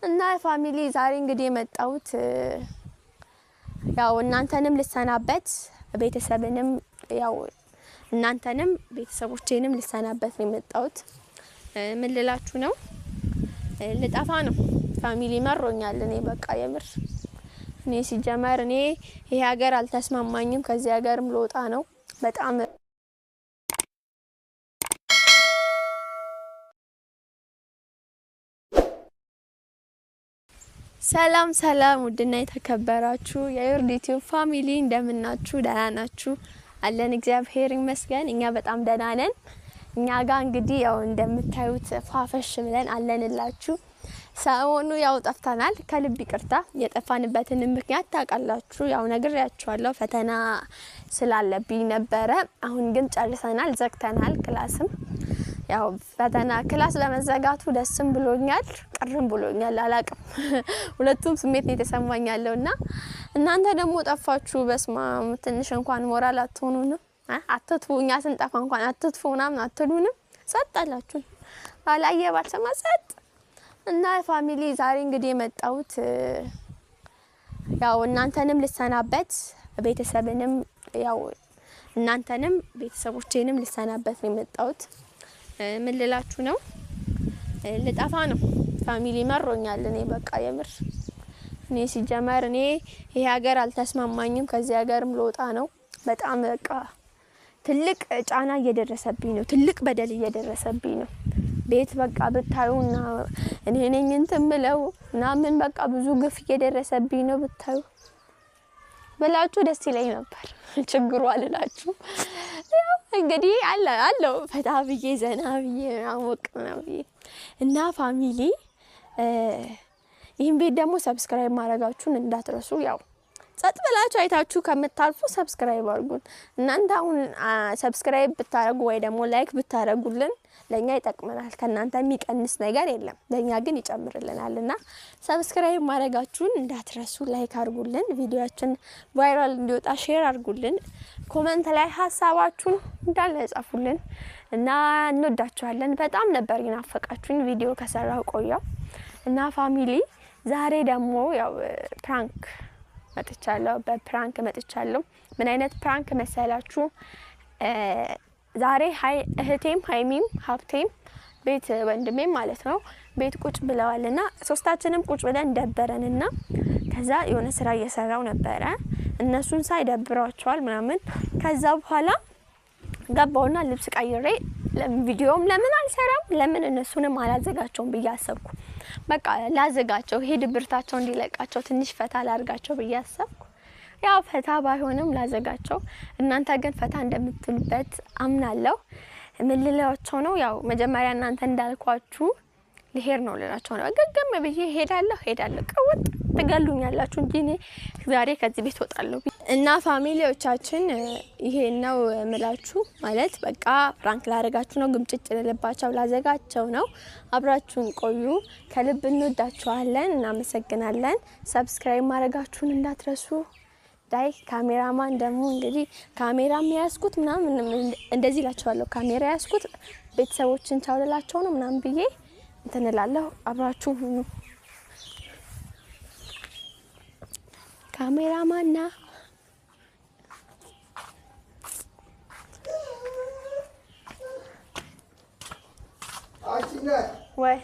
እና ፋሚሊ ዛሬ እንግዲህ የመጣሁት ያው እናንተንም ልሰናበት ቤተሰብንም ያው እናንተንም ቤተሰቦቼንም ልሰናበት ነው የመጣሁት። ምን ልላችሁ ነው ልጣፋ ነው ፋሚሊ መሮኛል። እኔ በቃ የምር እኔ ሲጀመር እኔ ይሄ ሀገር አልተስማማኝም። ከዚህ ሀገርም ልወጣ ነው በጣም ሰላም ሰላም ውድና የተከበራችሁ የዩርዲቲው ፋሚሊ እንደምናችሁ ደህና ናችሁ? አለን እግዚአብሔር ይመስገን እኛ በጣም ደህና ነን። እኛ ጋር እንግዲህ ያው እንደምታዩት ፋፈሽ ብለን አለንላችሁ። ሰሞኑ ያው ጠፍተናል ከልብ ይቅርታ። የጠፋንበትን ምክንያት ታውቃላችሁ፣ ያው ነግሬያችኋለሁ። ፈተና ስላለብኝ ነበረ። አሁን ግን ጨርሰናል፣ ዘግተናል ክላስም። ያው ፈተና ክላስ በመዘጋቱ ደስም ብሎኛል ቅርም ብሎኛል፣ አላቅም ሁለቱም ስሜት ነው የተሰማኝ ያለውና እናንተ ደግሞ ጠፋችሁ። በስማ ትንሽ እንኳን ሞራል አትሆኑንም? አትጥፉ፣ እኛ ስንጠፋ እንኳን አትጥፉ ምናምን አትሉንም? ሰጣላችሁ አላየ ባልሰማ ሰጥ እና ፋሚሊ ዛሬ እንግዲህ የመጣሁት ያው እናንተንም ልሰናበት ቤተሰብንም ያው እናንተንም ቤተሰቦቼንም ልሰናበት ነው የመጣሁት። ምን ልላችሁ ነው ልጣፋ ነው ፋሚሊ መሮኛል። እኔ በቃ የምር እኔ ሲጀመር እኔ ይሄ ሀገር አልተስማማኝም። ከዚህ ሀገርም ልወጣ ነው በጣም በቃ ትልቅ ጫና እየደረሰብኝ ነው፣ ትልቅ በደል እየደረሰብኝ ነው። ቤት በቃ ብታዩና እኔ ነኝ እንትን ምለው እና ምን በቃ ብዙ ግፍ እየደረሰብኝ ነው ብታዩ በላችሁ ደስ ይለኝ ነበር። ችግሩ አልላችሁ እንግዲህ አለው ፈታ ብዬ ዘና ብዬ አሞቅ ነው እና ፋሚሊ ይሄን ቤት ደግሞ ሰብስክራይብ ማድረጋችሁን እንዳትረሱ። ያው ጸጥ ብላችሁ አይታችሁ ከምታልፉ ሰብስክራይብ አድርጉን። እናንተ አሁን ሰብስክራይብ ብታረጉ ወይ ደግሞ ላይክ ብታረጉልን ለኛ ይጠቅመናል። ከናንተ የሚቀንስ ነገር የለም፣ ለኛ ግን ይጨምርልናልና ሰብስክራይብ ማድረጋችሁን እንዳትረሱ። ላይክ አድርጉልን፣ ቪዲዮአችን ቫይራል እንዲወጣ ሼር አድርጉልን፣ ኮሜንት ላይ ሐሳባችሁን እንዳለ ጻፉልን እና እንወዳችኋለን። በጣም ነበር ይናፈቃችሁኝ ቪዲዮ ከሰራው ቆየው እና ፋሚሊ ዛሬ ደግሞ ያው ፕራንክ መጥቻለሁ፣ በፕራንክ መጥቻለሁ። ምን አይነት ፕራንክ መሰላችሁ? ዛሬ እህቴም ሀይሚም ሀብቴም ቤት ወንድሜም ማለት ነው ቤት ቁጭ ብለዋልና ሶስታችንም ቁጭ ብለን ደበረንና ከዛ የሆነ ስራ እየሰራው ነበረ። እነሱን ሳይደብራቸዋል ምናምን ከዛ በኋላ ገባውና ልብስ ቀይሬ ቪዲዮም ለምን አልሰራም ለምን እነሱንም አላዘጋቸውም ብዬ አሰብኩ። በቃ ላዘጋቸው ሄድ ብርታቸው እንዲለቃቸው ትንሽ ፈታ ላርጋቸው ብዬ አሰብኩ። ያው ፈታ ባይሆንም ላዘጋቸው፣ እናንተ ግን ፈታ እንደምትሉበት አምናለሁ። ምን ልላቸው ነው ያው መጀመሪያ እናንተ እንዳልኳችሁ ልሄድ ነው ልላቸው ነው። ገገም ብዬ ሄዳለሁ ቀውጥ ትገሉኛላችሁ እንጂ እኔ ዛሬ ከዚህ ቤት ወጣለሁ እና ፋሚሊዎቻችን ይሄ ነው ምላችሁ ማለት በቃ ፍራንክ ላረጋችሁ ነው። ግምጭጭ ልልባቸው ላዘጋቸው ነው። አብራችሁን ቆዩ። ከልብ እንወዳችኋለን፣ እናመሰግናለን። ሰብስክራይብ ማድረጋችሁን እንዳትረሱ። ዳይ ካሜራማን ደግሞ እንግዲህ ካሜራም ያስኩት ምናምን እንደዚህ ላችኋለሁ። ካሜራ ያስኩት ቤተሰቦችን ቻውላላቸው ነው ምናምን ብዬ እንትን እላለሁ። አብራችሁ ሁኑ። ካሜራማንና ወይ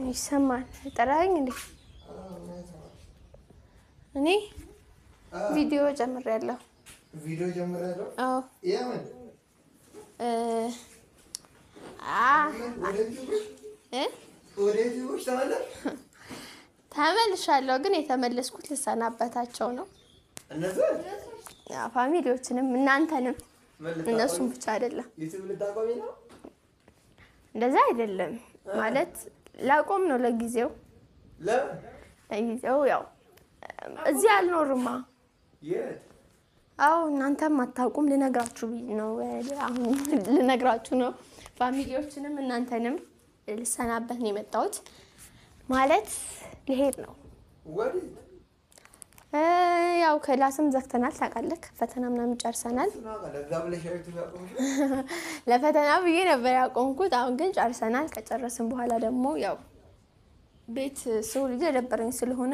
ይሰማል። ጠራኸኝ እንዴ? እኔ ቪዲዮ ጀምሬያለሁ። ቪዲዮ ጀምሬያለሁ? አዎ። የምን ተመልሻለሁ፣ ግን የተመለስኩት ልሰናበታቸው ነው። ፋሚሊዎችንም እናንተንም እነሱም ብቻ አይደለም። እንደዛ አይደለም ማለት ላቆም ነው ለጊዜው። ለጊዜው ያው እዚህ አልኖርማ። አዎ እናንተም አታውቁም፣ ልነግራችሁ ነው። አሁን ልነግራችሁ ነው። ፋሚሊዎችንም እናንተንም ልሰናበት ነው የመጣሁት። ማለት ልሄድ ነው። ያው ክላስም ዘግተናል ታውቃለህ። ፈተና ምናምን ጨርሰናል። ለፈተና ብዬ ነበር ያቆምኩት። አሁን ግን ጨርሰናል። ከጨረስን በኋላ ደግሞ ያው ቤት ሰው ልጅ ደበረኝ ስለሆነ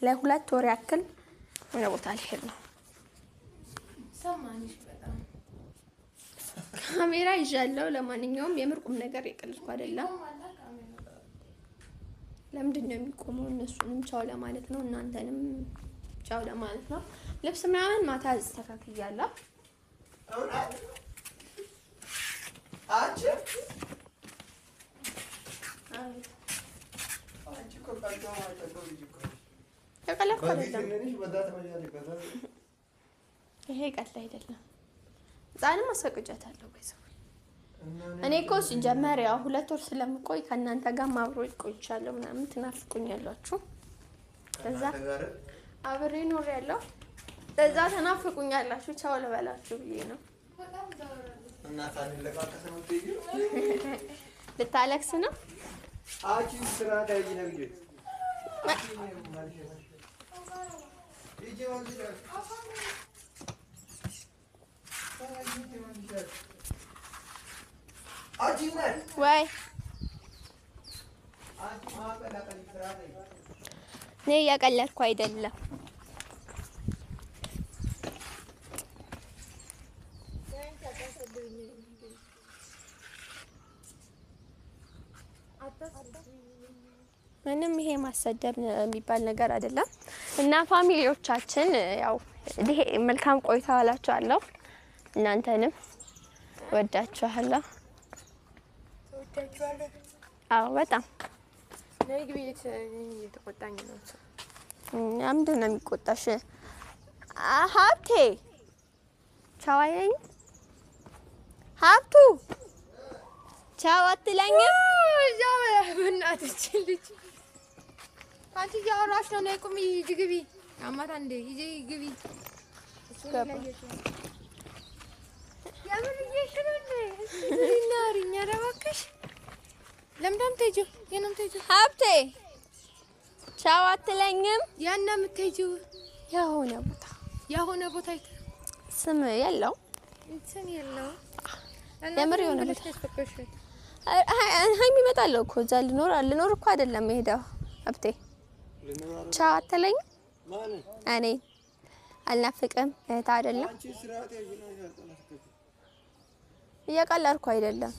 ለሁለት ወር ያክል ወደ ቦታ ልሄድ ነው። ሰማንሽ በጣም ካሜራ ይዣለሁ። ለማንኛውም የምርቁም ነገር የቀልድኩ አይደለም። ለምንድን ነው የሚቆመው? እነሱንም ቻው ለማለት ነው፣ እናንተንም ቻው ለማለት ነው። ልብስ ምናምን ማታ አስተካክያለሁ። የቀለድኩ አይደለም። ይሄ ቀልድ አይደለም። ህፃንም አስፈቅጃታለሁ። እኔ እኮ ሲጀመር ያው 2 ወር ስለምቆይ ከእናንተ ጋር አብሮ ቆይቻለሁ ምናምን ትናፍቁኛላችሁ። ለዛ አብሬ ኖሬያለሁ። ለዛ ተናፍቁኛላችሁ። ቻው ልበላችሁ ብዬ ነው። ልታለቅስ ነው? ወይ እኔ እያቀለድኩ አይደለም። ምንም ይሄ ማሰደብ የሚባል ነገር አይደለም። እና ፋሚሊዎቻችን ያው ይሄ መልካም ቆይታ አላችኋለሁ። እናንተንም ወዳችኋለሁ። አዎ በጣም እየተቆጣኝ ነው። ምንድን ነው የሚቆጣሽ? ሀብቴ ቻው አይለኝም? ሀብቱ ቻው አትለኝም? በእናትሽ ልጅ አንቺ እያወራሽ ነው። ነይ ቁሚ፣ ሂጂ ግቢ። አማታ እንደ ሂጂ ግቢ። ለምንድን ትሄጂው? የት ነው የምትሄጂው? ሀብቴ ቻው አትለኝም? የት ነው የምትሄጂው? የሆነ ቦታ የት? ስም የለው ስም የለው። የምር የሆነ ቦታ ሀይሚ እመጣለሁ እኮ እዛ ልኖር እኮ አይደለም የሄደው። ሀብቴ ቻው አትለኝም? እኔ አልናፍቅም እህት አይደለም። እየቀለድኩ አይደለም።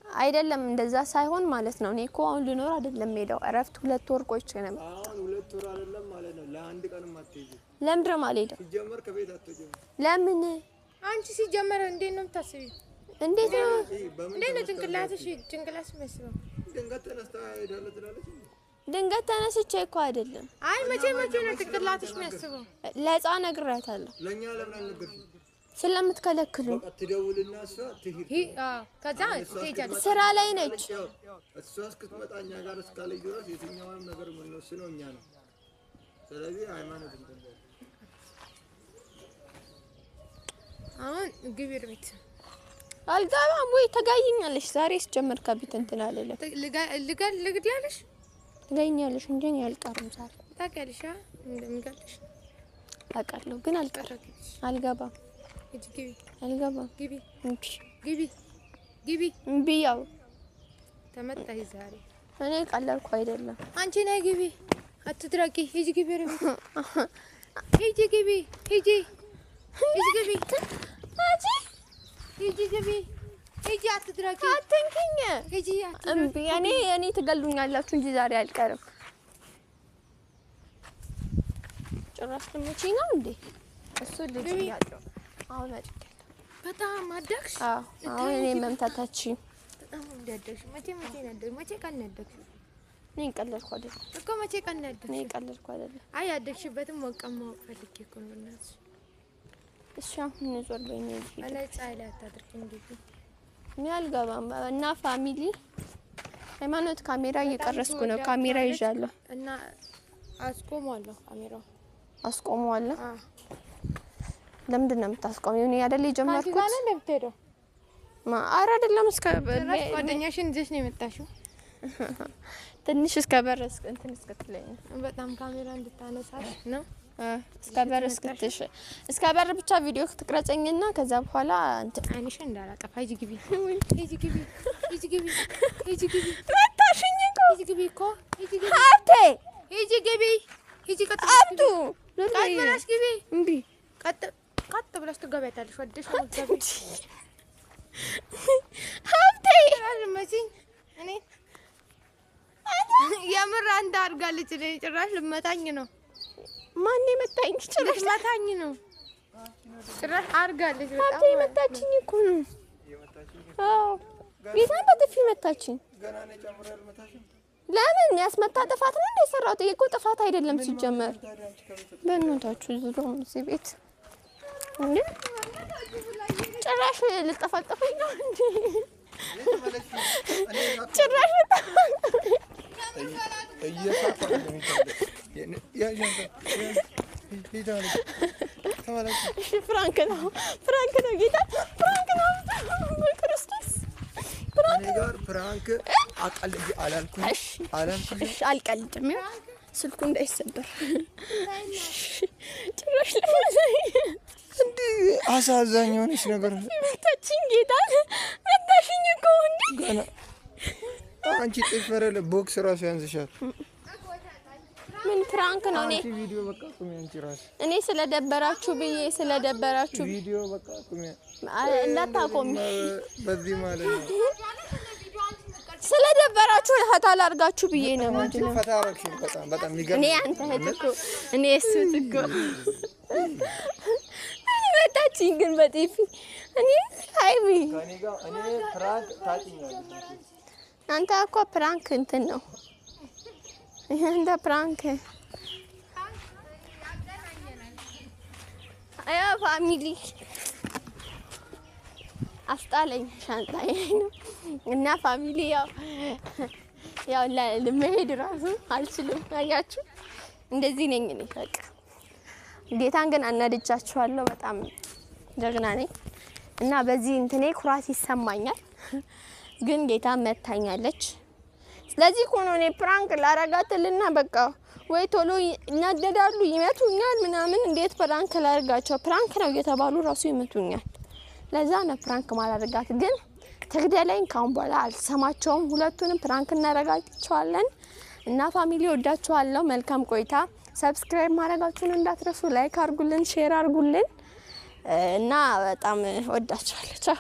አይደለም እንደዛ ሳይሆን ማለት ነው። እኔ እኮ አሁን ልኖር አይደለም ሄደው እረፍት 2 ወር ቆይቼ ነው። አሁን 2 ወር አይደለም ማለት ነው። ለአንድ ቀንም አትሄጂም። ለምንድን ነው የማልሄደው? ሲጀመር ከቤት አትወጪም። ለምን? አንቺ ሲጀመር እንዴት ነው የምታስቢው? እንዴት ነው ጭንቅላትሽ የሚያስበው? ድንገት ተነስታ ሄዳለሁ ትላለች። ድንገት ተነስቼ እኮ አይደለም። አይ መቼ ነው ጭንቅላትሽ የሚያስበው? ለሕፃን ነግሬያታለሁ። ለእኛ ለምን አልነገርሽም? ስለምትከለክሉ ትደውልና እሷ ትሄድ። ከዛ ትሄጃለሽ። ስራ ላይ ነች። እሷ እስክትመጣ እኛ ጋር እስካለች ድረስ የትኛውንም ነገር የምንወስነው እኛ ነው። ስለዚህ ሃይማኖት አሁን ግቢ ወደ ቤት። አልገባም ወይ ተጋይኛለሽ? ዛሬ ስጀምር ከቤት እንትን አለለም። ልግድያለሽ ትጋይኛለሽ እንጂ እኔ አልቀርም። ዛሬ ታውቂያለሽ እንደምገልሽ አውቃለሁ፣ ግን አልቀርም። አልገባም። ግቢ አልገባም። ግቢ እምቢ ግቢ ግቢ እምቢ። ያው ተመጣይ ዛሬ እኔ ቀለድኩ አይደለም። አንቺ ነይ ግቢ፣ አትድረቂ። ሂጂ ግቢ ወደ ቤት ሂጂ ግቢ ሂጂ ሂጂ ግቢ ሂጂ ግቢ ሂጂ፣ አትድረቂ። አትንኪኝ። ሂጂ እምቢ። እኔ ትገሉኛላችሁ እንጂ ዛሬ አልቀርም። ጭራሽ ትመጪ ነው እንዴ? እሱ ልጅ ያለው አሁን አድርገው በጣም አደግሽ። አሁን እኔ መምታታችን በጣም እንዲያደግሽ። መቼ ነበር? መቼ ቀን ያደግሽ? እኔ ቀለድኩ አይደለም እኮ መቼ ቀን ያደግሽ? እኔ ቀለድኩ አይደለም። አይ ያደግሽበትም ወቀም ማወቅ ፈልጌ እኮ ነው። እናትሽ እሺ አሁን ንዞር በእኔ እዚህ እኔ ፀሐይ ላይ አታድርጊ እንዴት ነው? እኔ አልገባም። እና ፋሚሊ ሃይማኖት ካሜራ እየቀረስኩ ነው። ካሜራ ይዣለሁ እና አስቆመዋለሁ። ካሜራው አስቆመዋለሁ። ለምንድን ነው የምታስቆሚው? እኔ አይደል የጀመርኩት? ካለ እንደምትሄደው ኧረ አይደለም። እስከ ጓደኛሽን ይዘሽ ነው የመጣሽው? ትንሽ እስከ በረስ እንትን እስከትለኝ በጣም ካሜራ እንድታነሳሽ ነው። እስከ በር እስከ በር ብቻ ቪዲዮ ትቅረጸኝና ከዛ በኋላ እንትን አይንሽን እንዳላጠፋ ሂጂ ግቢ ሂጂ ግቢ ሂጂ ግቢ ሂጂ ግቢ መታሽኝ እኮ ሂጂ ግቢ እኮ ሂጂ ግቢ ሀብቴ ሂጂ ግቢ ሂጂ ቀጥ አብዱ ብለሽ ግቢ እምቢ ቀጥ ብለሽ ትገቢያታለሽ ወደሽ ነው ትገቢ ሀብቴ አልመጪኝ እኔ የምር አንተ አድርጋለች ጭራሽ ልመታኝ ነው ማን የመታኝ ጭራሽ ልመታኝ ነው ጭራሽ አድርጋለች በጣም ሀብቴ መታችኝ እኮ ነው አዎ ጌታን በጥፊ መታችኝ ገና ነው ጨምሮ ያልመታሽም ለምን ያስመታ ጥፋት ነው እንደሰራው እኮ ጥፋት አይደለም ሲጀመር በእናታችሁ ዝሮ እዚህ ቤት እንዴ ጭራሽ ልጠፋጠፈኝ ነው እንዴ ጭራሽ ፍራንክ ነው ጌታ ፍራንክ ነው በክርስቶስ እኔ ጋር ፍራንክ አቀልጅ አላልኩም እሺ አልቀልድም ስልኩ እንዳይሰበር ጭራሽ ለምን እንዴ አሳዛኝ ሆነሽ ነገር መታችኝ ጌታ መታሽኝ እኮ እንዴ ገና አንቺ ጥፍረለ ቦክስ ራሱ ያንስሻል ምን ፍራንክ ነው አንቺ ቪዲዮ በቃ ቁሚ አንቺ ራስ እኔ ስለደበራችሁ ቪዲዮ በቃ ቁሚ እንዳታቆሚ በዚህ ማለት ነው ስለደበራችሁ ፈታ ላድርጋችሁ ብዬ ነው ማለት ነው ፈታ አረግሽ በጣም የሚገርም እኔ አንተ እህት እኮ እኔ እሱ እኮ መታችኝ ግን በጤፊ እኔ ሃይሚ ከኔ ጋር እኔ ፍራንክ ታጭኛለሽ አንተ እኮ ፕራንክ እንትን ነው እንደ ፕራንክ አያ ፋሚሊ አስጣለኝ ሻንጣዬ ነው እና ፋሚሊ ያው ለመሄድ ራሱ አልችልም አያችሁ እንደዚህ ነኝ እኔ በቃ ጌታን ግን አናድጃችኋለሁ በጣም ጀግና ነኝ እና በዚህ እንትኔ ኩራት ይሰማኛል ግን ጌታ መታኛለች ስለዚህ ኮኖ እኔ ፕራንክ ላረጋትልና በቃ ወይ ቶሎ ይናደዳሉ ይመቱኛል ምናምን እንዴት ፕራንክ ላርጋቸው ፕራንክ ነው እየተባሉ ራሱ ይመቱኛል ለዛ ነው ፕራንክ ማላረጋት ግን ተግደለኝ ካሁን በኋላ አልሰማቸውም ሁለቱንም ፕራንክ እናረጋቸዋለን እና ፋሚሊ ወዳችኋለሁ መልካም ቆይታ ሰብስክራይብ ማድረጋችሁን እንዳትረሱ ላይክ አድርጉልን ሼር አድርጉልን እና በጣም ወዳችኋለሁ ቻው